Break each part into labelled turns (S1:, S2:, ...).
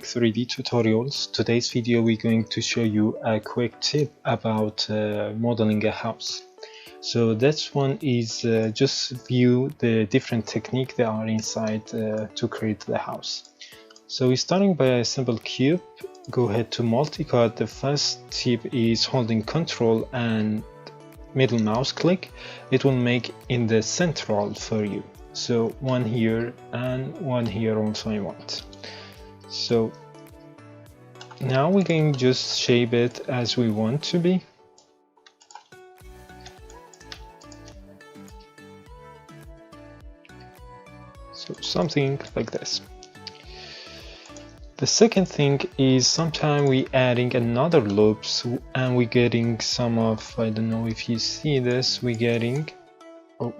S1: 3D tutorials. Today's video we're going to show you a quick tip about modeling a house. So that one is just view the different techniques that are inside to create the house. So we're starting by a simple cube. Go ahead to multi-cut. The first tip is holding Control and middle mouse click. It will make in the central for you. So one here and one here also I want. So now we can just shape it as we want to be. So something like this. The second thing is sometimes we adding another loops and we getting some of, I don't know if you see this, we getting, oh,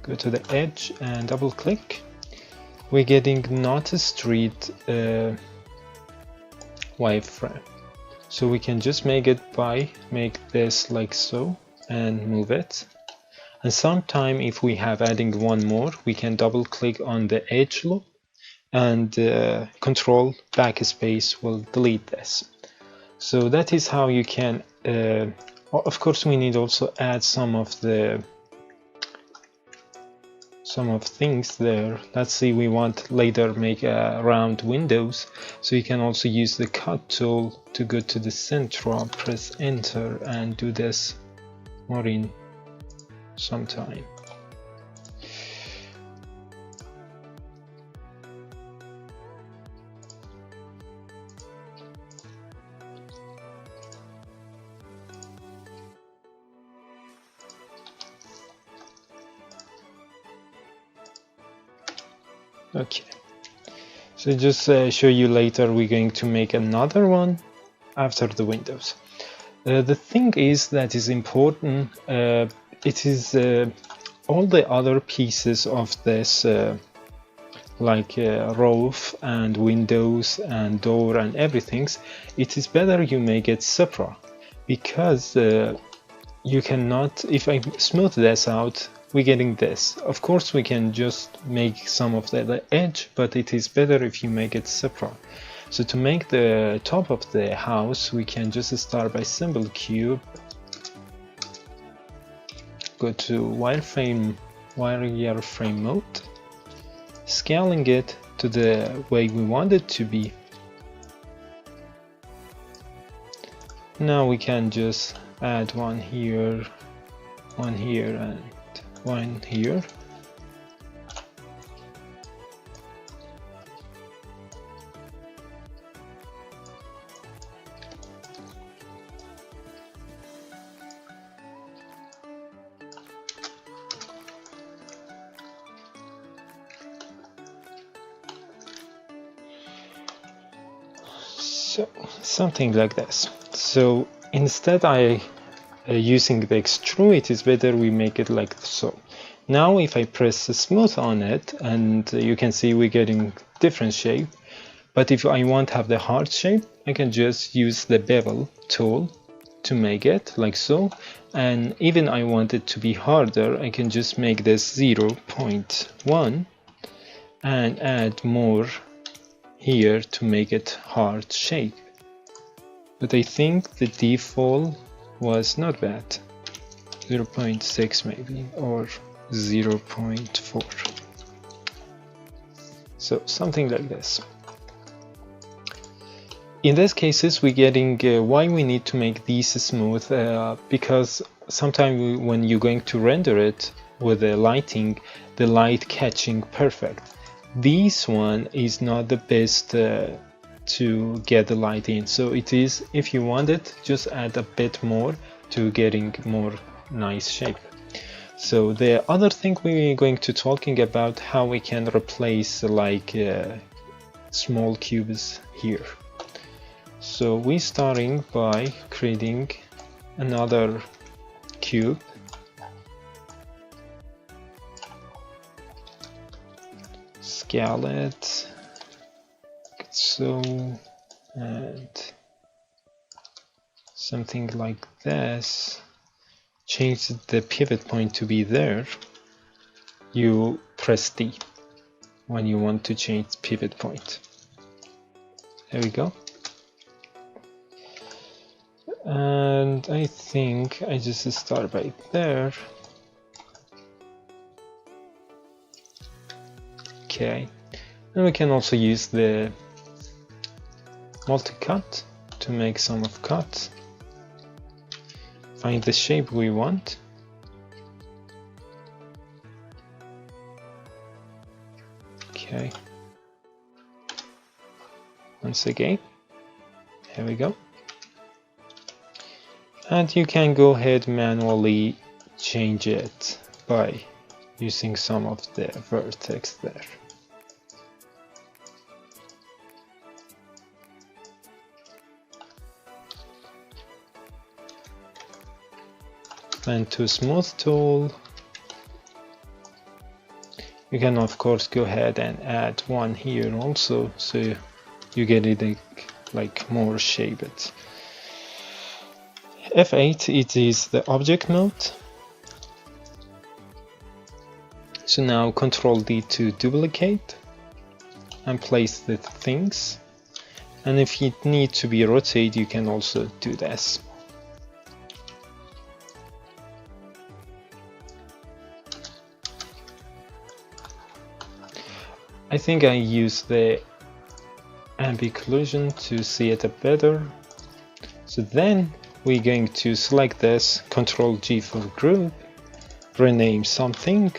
S1: go to the edge and double click. We're getting not a street wireframe. So we can just make it by make this like so and move it. And sometime if we have adding one more, we can double click on the edge loop and control backspace will delete this. So that is how you can, of course we need also add some of things there. Let's see, we want later make round windows, so you can also use the cut tool to go to the central, press enter and do this more in some time. Okay, so just show you later we're going to make another one after the windows. The thing is that is important, it is all the other pieces of this like roof and windows and door and everything, it is better you make it separate, because you cannot, if I smooth this out, we're getting this. Of course we can just make some of the edge, but it is better if you make it separate. So to make the top of the house, we can just start by symbol cube, go to wireframe mode, scaling it to the way we want it to be. Now we can just add one here and one here. So something like this. So instead I using the extrude, it is better we make it like so. Now if I press smooth on it, and you can see we're getting different shape, but if I want to have the hard shape, I can just use the bevel tool to make it like so. And even I want it to be harder, I can just make this 0.1 and add more here to make it hard shape. But I think the default was not bad, 0.6 maybe, or 0.4. So something like this. In these cases we're getting why we need to make these smooth, because sometimes when you're going to render it with the lighting, the light catching perfect. This one is not the best to get the light in, so it is, if you want it, just add a bit more to getting more nice shape. So the other thing we're going to talking about how we can replace like small cubes here. So we're starting by creating another cube. Scale it so, and something like this. Change the pivot point to be there. you press D when you want to change pivot point. There we go. And I think I just start right there. Okay, and we can also use the multi-cut to make some of cuts. Find the shape we want. Okay. Once again, here we go. And you can go ahead manually change it by using some of the vertex there. Then to smooth tool, you can of course go ahead and add one here also, so you get it like more shaped. F8, it is the object mode. So now Control D to duplicate and place the things. And if you need to be rotate, you can also do this. I think I use the ambiclusion to see it better. So then we're going to select this, Control G for group, rename something,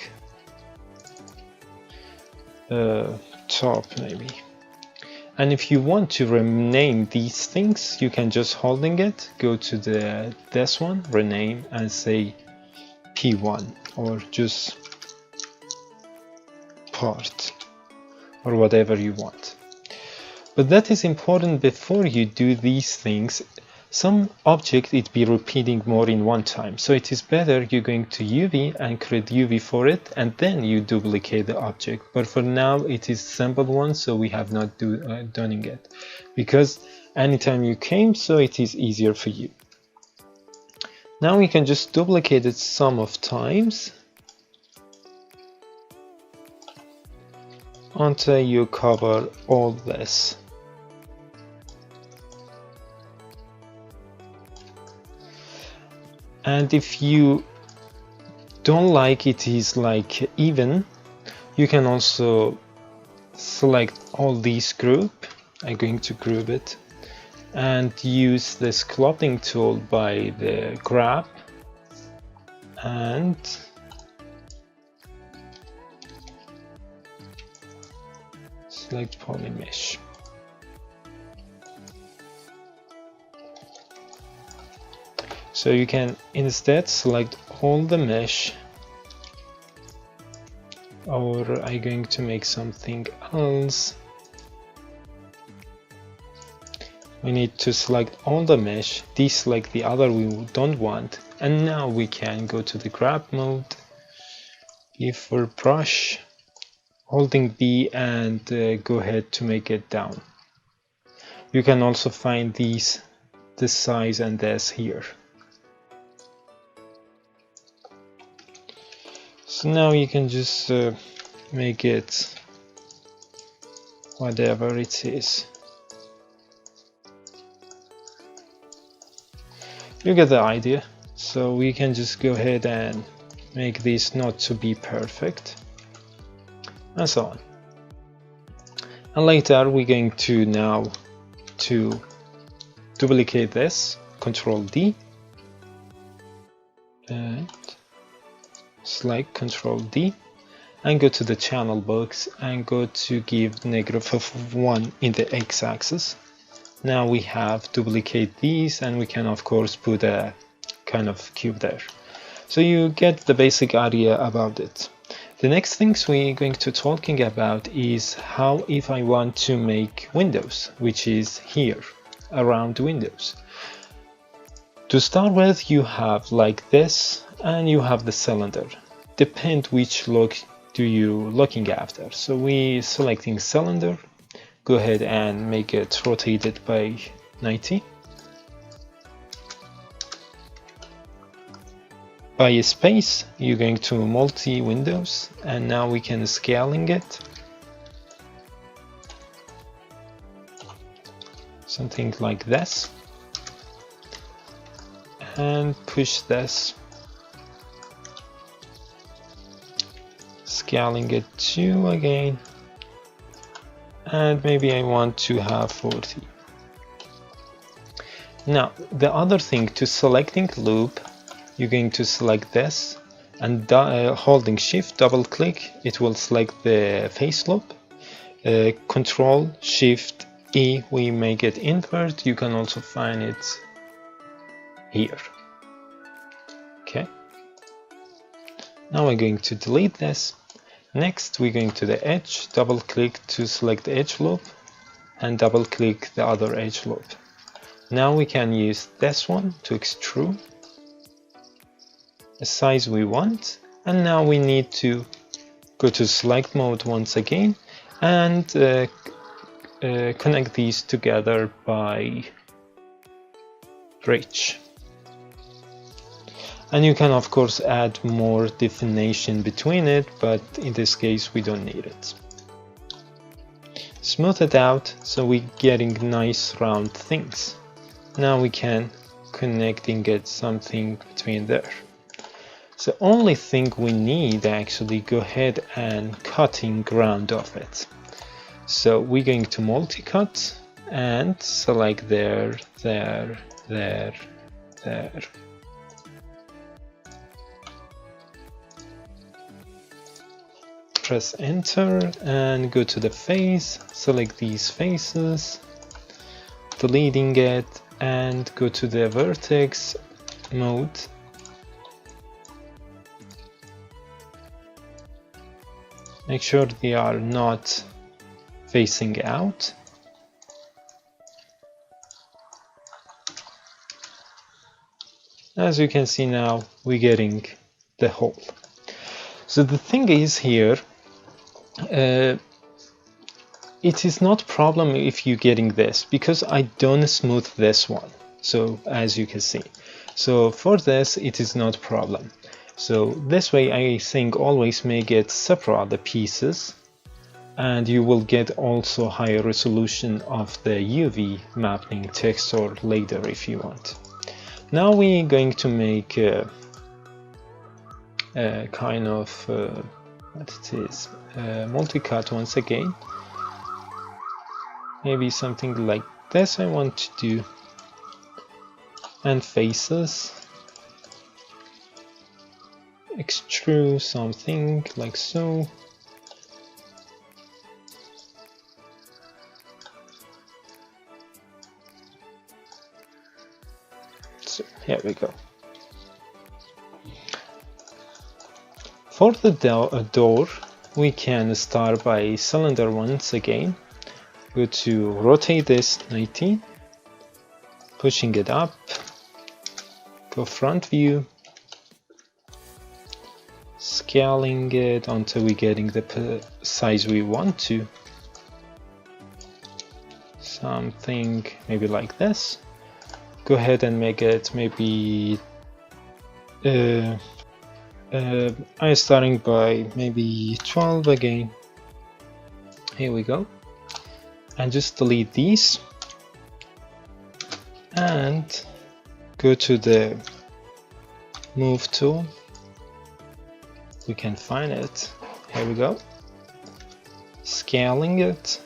S1: top maybe. And if you want to rename these things, you can just holding it, go to this one, rename, and say P1 or just part or whatever you want. But that is important before you do these things. Some object it be repeating more in one time, so it is better you're going to UV and create UV for it, and then you duplicate the object. But for now it is simple one, so we have not done it because anytime you came, so it is easier for you. Now we can just duplicate it some of times until you cover all this. And if you don't like it is like even, you can also select all these group. I'm going to group it and use the sculpting tool by the grab and select polymesh. So you can instead select all the mesh, or I'm going to make something else. We need to select all the mesh, deselect the other we don't want, and now we can go to the grab mode, E for brush, holding B and go ahead to make it down. You can also find this size and this here. So now you can just make it whatever it is. You get the idea. So we can just go ahead and make this not to be perfect and so on. And later we're going to now to duplicate this, Control D and select Control D and go to the channel box and go to give -1 in the x-axis. Now we have duplicate these and we can of course put a kind of cube there. So you get the basic idea about it. The next things we're going to talking about is how if I want to make windows, which is here around windows. To start with, you have like this and you have the cylinder. Depend which look do you looking after. So we selecting cylinder, go ahead and make it rotated by 90. by a space, you're going to multi windows, and now we can scaling it. Something like this. And push this. Scaling it 2 again. And maybe I want to have 40. Now, the other thing, to selecting loop, you're going to select this, and holding shift, double click, it will select the face loop. Control shift E, we make it invert. You can also find it here. Okay. Now we're going to delete this. Next, we're going to the edge, double click to select the edge loop, and double click the other edge loop. Now we can use this one to extrude the size we want, and now we need to go to select mode once again and connect these together by bridge. And you can of course add more definition between it, but in this case we don't need it. Smooth it out so we're getting nice round things. Now we can connecting it something between there. So the only thing we need actually go ahead and cutting ground of it. So we're going to multi-cut and select there, there, there, there. Press enter and go to the face, select these faces, deleting it, and go to the vertex mode. Make sure they are not facing out. As you can see now, we're getting the hole. So the thing is here, it is not problem if you're getting this, because I don't smooth this one. So as you can see, so for this it is not problem. So this way I think always make it separate the pieces, and you will get also higher resolution of the UV mapping texture later if you want. Now we're going to make a kind of what it is, multi-cut once again. Maybe something like this I want to do, and faces, extrude something like so. So here we go. For the door, we can start by cylinder once again. Go to rotate this 90, pushing it up, go front view, scaling it until we're getting the size we want to. Something maybe like this. Go ahead and make it maybe I'm starting by maybe 12 again. Here we go. And just delete these and go to the move tool. We can find it. Here we go. Scaling it.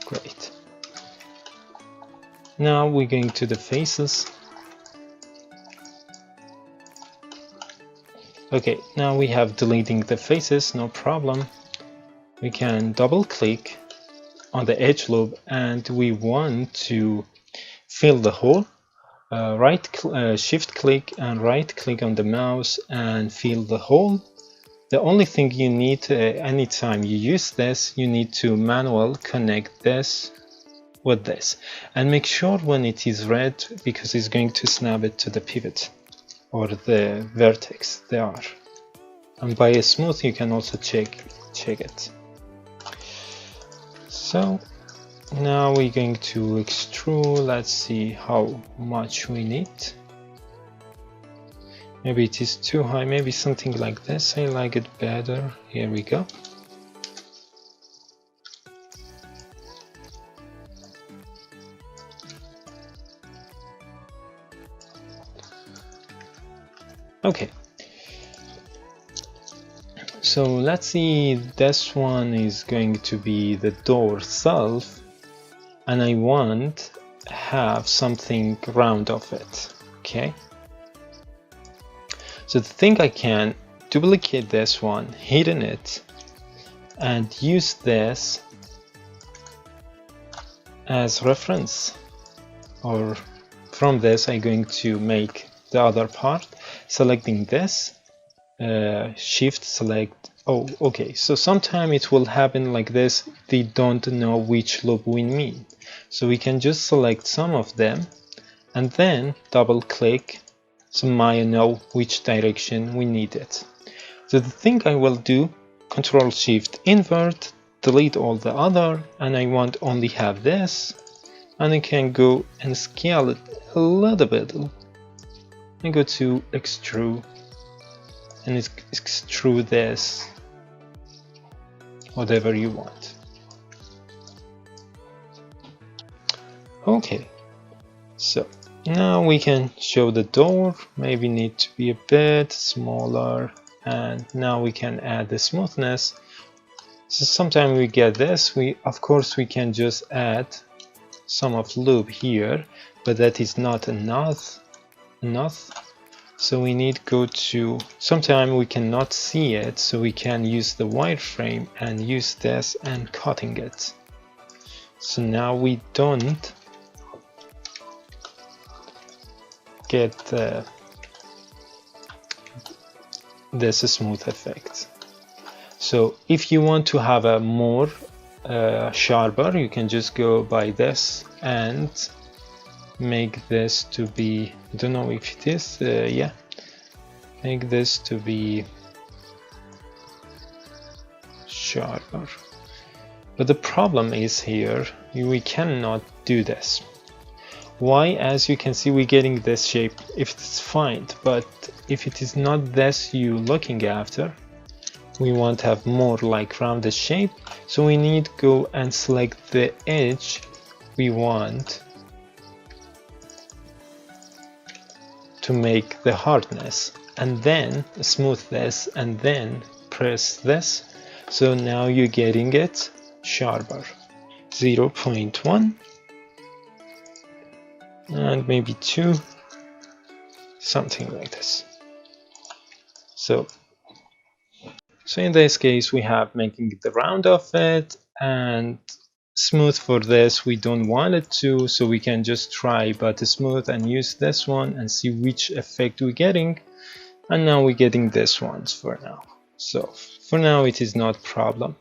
S1: Great. Now we're going to the faces. Okay, now we have deleting the faces, no problem. We can double click on the edge loop and we want to fill the hole. Shift click and right click on the mouse and fill the hole. The only thing you need anytime you use this, you need to manual connect this with this, and make sure when it is red, because it's going to snap it to the pivot or the vertex they are. And by a smooth you can also check it. So Now we're going to extrude. Let's see how much we need. Maybe it is too high, maybe something like this. I like it better. Here we go. Okay. So let's see, this one is going to be the door itself, and I want to have something round of it. Okay. So the thing, I can duplicate this one, hidden it, and use this as reference, or from this I'm going to make the other part, selecting this, shift select. Oh, okay, so sometime it will happen like this, they don't know which loop we mean, so we can just select some of them and then double click, so I know which direction we need it. So the thing I will do, Control Shift invert, delete all the other, and I want only have this, and I can go and scale it a little bit and go to extrude and extrude this whatever you want. Okay, so now we can show the door, maybe need to be a bit smaller, and now we can add the smoothness. So sometimes we get this, of course we can just add some of loop here, but that is not enough. So we need to go to, sometimes we cannot see it, so we can use the wireframe and use this and cutting it. So now we don't get this smooth effect. So if you want to have a more sharper, you can just go by this and make this to be, I don't know if it is, yeah, make this to be sharper. But the problem is here, we cannot do this. Why? As you can see, we're getting this shape if it's fine, but if it is not this you looking after, we want to have more like rounded shape, so we need to go and select the edge we want to make the hardness, and then smooth this and then press this, so now you're getting it sharper. 0.1 and maybe 2, something like this. So in this case we have making the round of it, and smooth for this we don't want it to, so we can just try but smooth and use this one and see which effect we're getting. And now we're getting this ones for now, so for now it is not problem.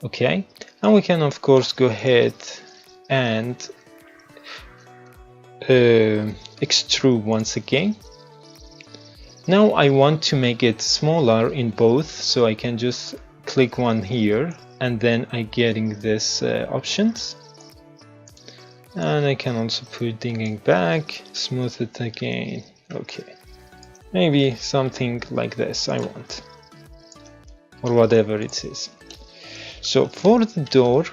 S1: Okay, and we can of course go ahead and extrude once again. Now I want to make it smaller in both, so I can just click one here and then I getting this options, and I can also put digging back, smooth it again. Okay, maybe something like this I want, or whatever it is. So for the door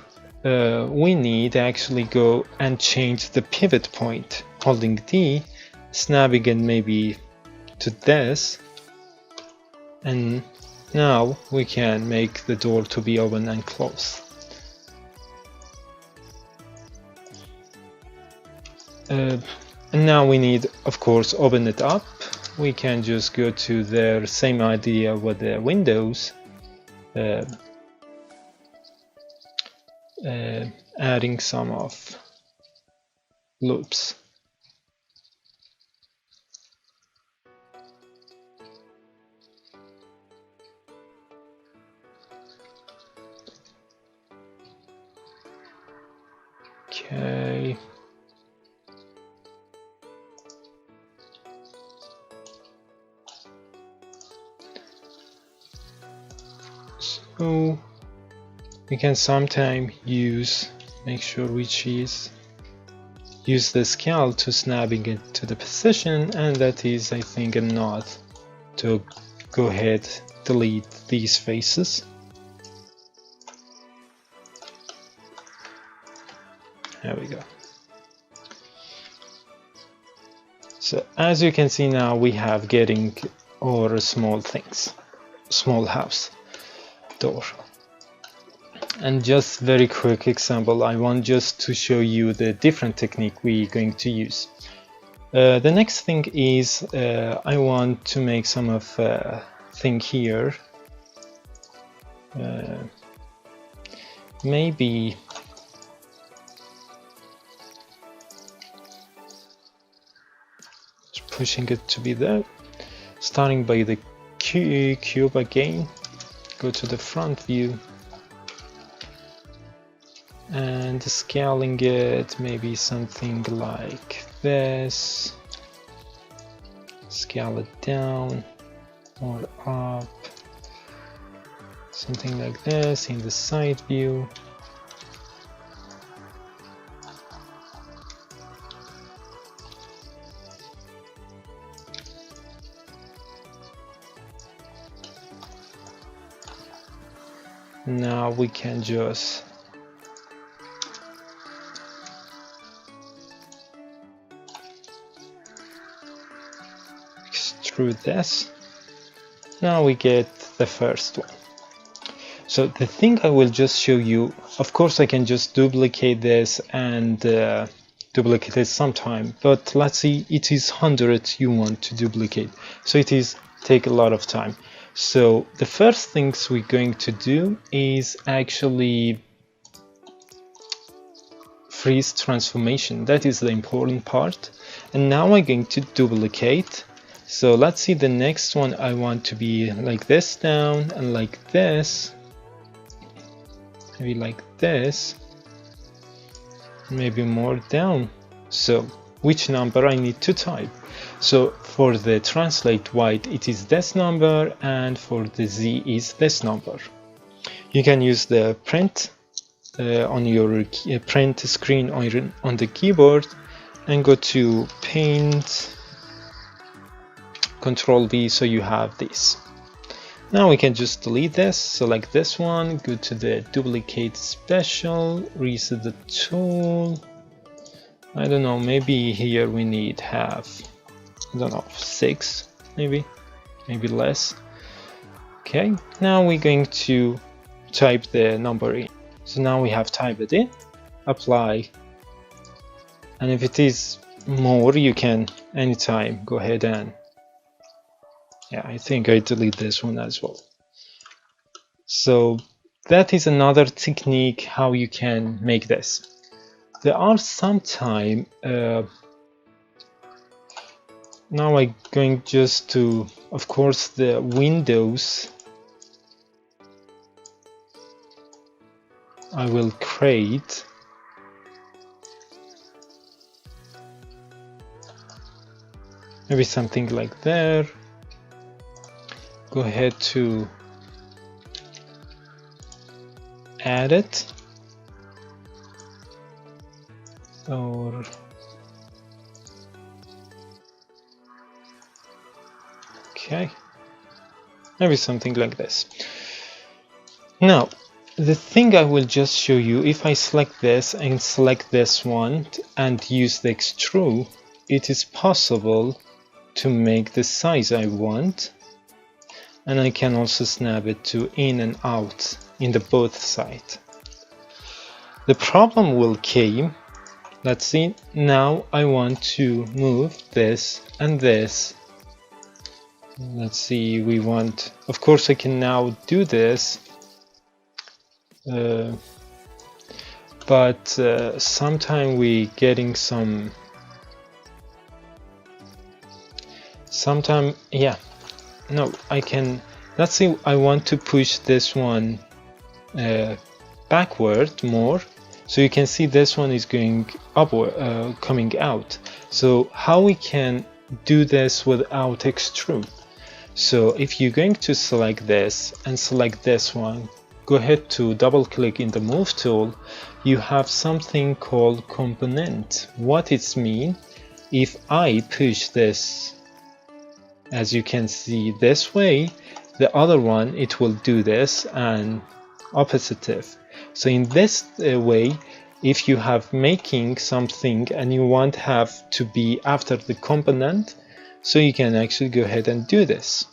S1: we need to actually go and change the pivot point, holding D, snapping it maybe to this, and now we can make the door to be open and close. And now we need of course open it up. We can just go to the same idea with the windows, adding some of loops. Okay. So we can sometimes use make sure which is, use the scale to snapping it to the position, and that is, I think, a nod to go ahead, delete these faces. There we go. So as you can see now, we have getting our small things, small house door. And just very quick example, I want just to show you the different technique we're going to use. The next thing is I want to make some of thing here. Maybe pushing it to be there, starting by the cube again, go to the front view and scaling it, maybe something like this, scale it down or up, something like this in the side view. Now we can just extrude this. Now we get the first one. So the thing I will just show you, of course I can just duplicate this and duplicate it sometime, but let's see, it is 100 you want to duplicate, so it is take a lot of time. So the first things we're going to do is actually freeze transformation. That is the important part. And now I'm going to duplicate. So let's see, the next one I want to be like this down and like this, maybe like this, maybe more down. So which number I need to type? So for the translate white, it is this number, and for the Z is this number. You can use the print on your print screen on the keyboard and go to paint, Control V, so you have this. Now we can just delete this, select this one, go to the duplicate special, reset the tool. I don't know, maybe here we need half, I don't know, 6 maybe less. Okay, now we're going to type the number in. So now we have typed it in, apply, and if it is more, you can anytime go ahead and, yeah, I think I delete this one as well. So that is another technique how you can make this. There are sometimes now I'm going just to, of course, the windows I will create. Maybe something like there. Go ahead to add it, or okay, maybe something like this. Now the thing I will just show you, if I select this and select this one and use the extrude, it is possible to make the size I want, and I can also snap it to in and out in the both side. The problem will came, let's see, now I want to move this and this. Let's see, we want, of course I can now do this, but sometime we getting some, sometime, yeah, no, I can, let's see, I want to push this one backward more, so you can see this one is going upward, coming out. So how we can do this without extrude? So if you're going to select this and select this one, go ahead to double click in the move tool, you have something called component. What it's mean, if I push this, as you can see, this way, the other one, it will do this, and opposite. So in this way, if you have making something and you want have to be after the component, so you can actually go ahead and do this.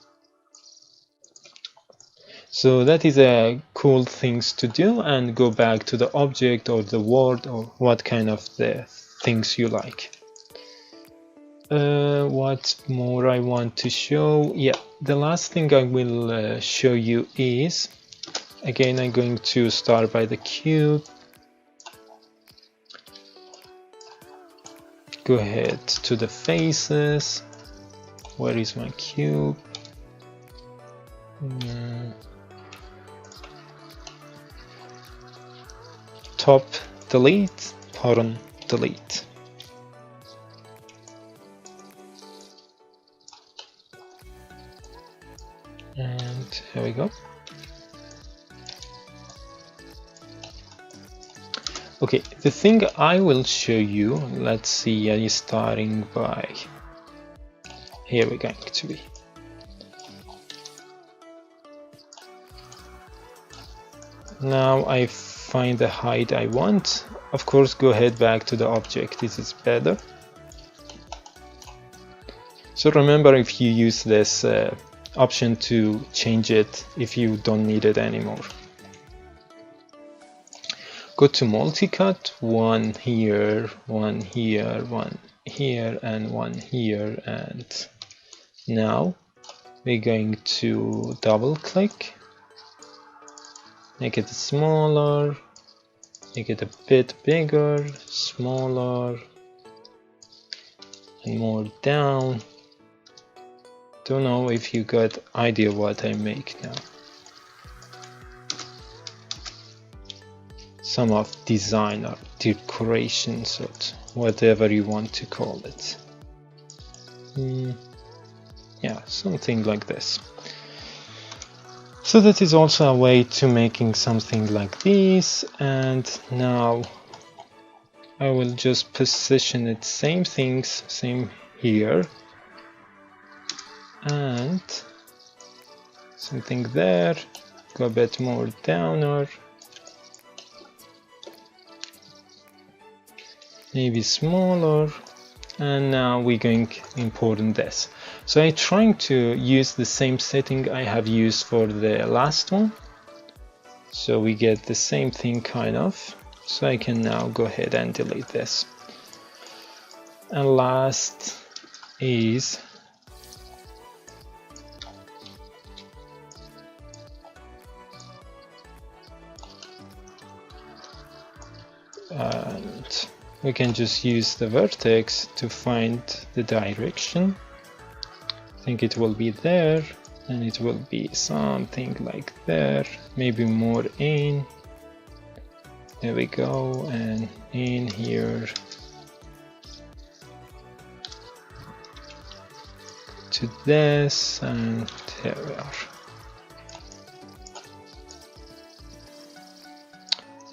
S1: So that is a cool things to do, and go back to the object or the word or what kind of the things you like. What more I want to show? Yeah, the last thing I will show you is, again, I'm going to start by the cube. Go ahead to the faces. Where is my cube? Top delete, bottom delete. And here we go. Okay, the thing I will show you, let's see, are you starting by, here we're going to be. Now I find the height I want. Of course, go ahead back to the object, this is better. So remember, if you use this option to change it if you don't need it anymore. Go to multi-cut, one here, one here, one here, and one here, and now we're going to double click, make it smaller, make it a bit bigger, smaller, and more down. Don't know if you got idea what I make now. Some of design or decorations, or whatever you want to call it. Yeah, something like this. So that is also a way to making something like this. And now I will just position it, same things, same here, and something there, go a bit more down, or maybe smaller. And now we're going to import this. So I'm trying to use the same setting I have used for the last one, so we get the same thing kind of. So I can now go ahead and delete this. And last is and we can just use the vertex to find the direction. I think it will be there, and it will be something like there, maybe more in. There we go, and in here to this, and here we are.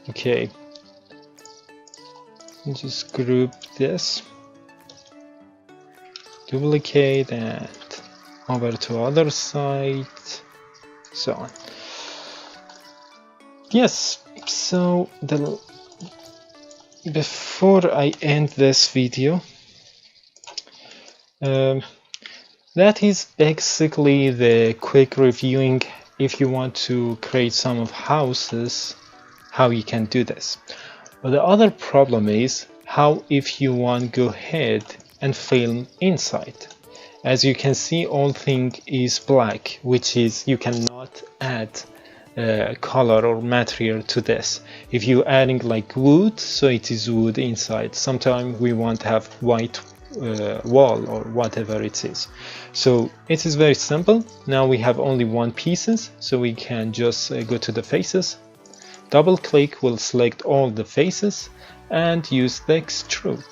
S1: Okay. Just group this, duplicate, and over to other side, so on. Yes, so before I end this video, that is basically the quick reviewing. If you want to create some of houses, how you can do this. But the other problem is how if you want to go ahead and film inside. As you can see, all thing is black, which is you cannot add color or material to this. If you adding like wood, so it is wood inside. Sometimes we want to have white wall or whatever it is. So it is very simple. Now we have only one pieces, so we can just go to the faces. Double click will select all the faces and use the extrude.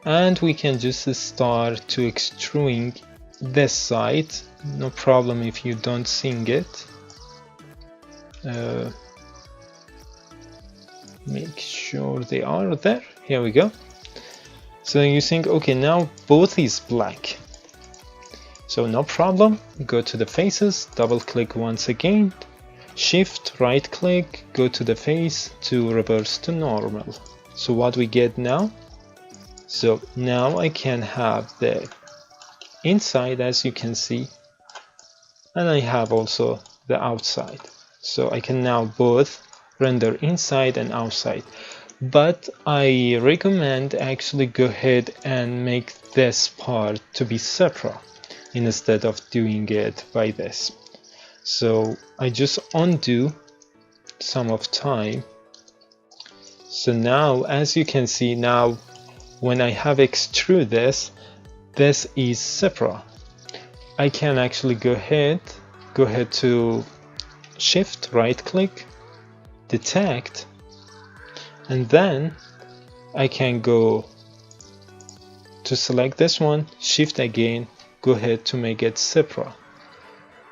S1: And we can just start to extruding this side. No problem if you don't see it. make sure they are there. Here we go. So you think, okay, now both is black. So no problem, go to the faces, double click once again, shift right click, go to the face to reverse to normal. So what we get now? So now I can have the inside, as you can see, and I have also the outside. So I can now both render inside and outside. But I recommend actually go ahead and make this part to be separate instead of doing it by this. So I just undo some of time. So now, as you can see now, when I have extrude this is separate. I can actually go ahead to shift right click, detect, and then I can go to select this one, shift again, go ahead to make it separate,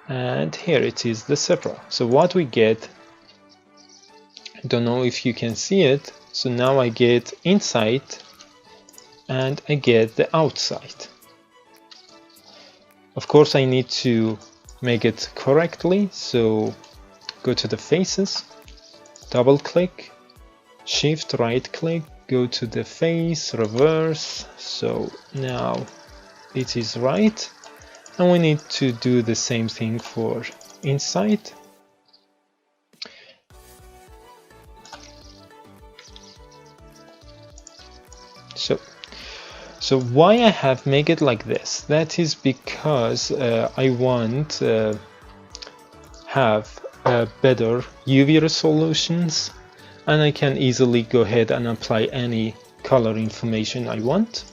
S1: and here it is, the separate. So what we get, I don't know if you can see it, so now I get inside and I get the outside. Of course I need to make it correctly, so go to the faces, double click, shift right click, go to the face, reverse. So now it is right, and we need to do the same thing for inside. So why I have make it like this? That is because I want have better UV resolutions, and I can easily go ahead and apply any color information I want.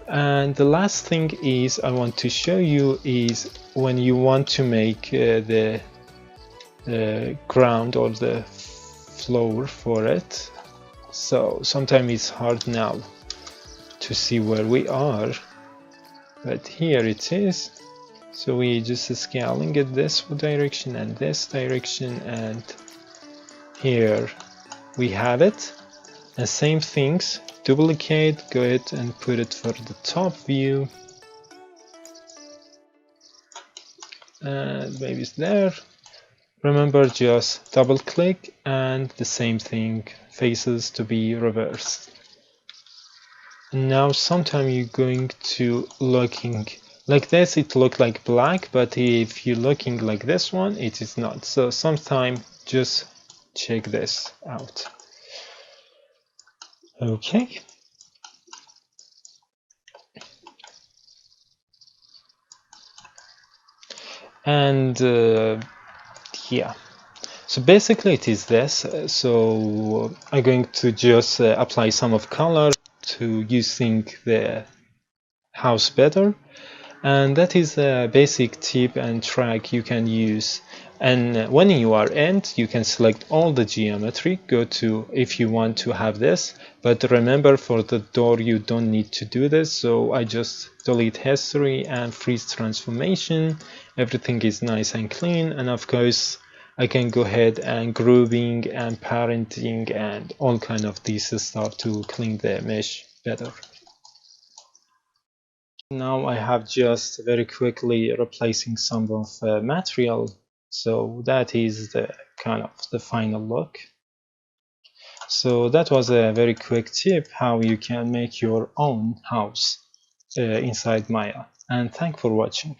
S1: And the last thing is I want to show you is when you want to make the ground or the floor for it. So sometimes it's hard now to see where we are, but here it is. So we just scaling it this direction and this direction, and here we have it. And same things, duplicate, go ahead and put it for the top view, and maybe it's there. Remember, just double click, and the same thing, faces to be reversed. And now sometime you're going to looking like this, it look like black, but if you're looking like this one, it is not. So sometime just check this out. Okay. And yeah, so basically it is this. So I'm going to just apply some of color to using the house better, and that is a basic tip and track you can use. And when you are end, you can select all the geometry, go to if you want to have this, but remember for the door you don't need to do this. So I just delete history and freeze transformation. Everything is nice and clean, and of course I can go ahead and grouping and parenting and all kind of this stuff to clean the mesh better. Now I have just very quickly replacing some of material, so that is the kind of the final look. So that was a very quick tip how you can make your own house inside Maya, and thanks for watching.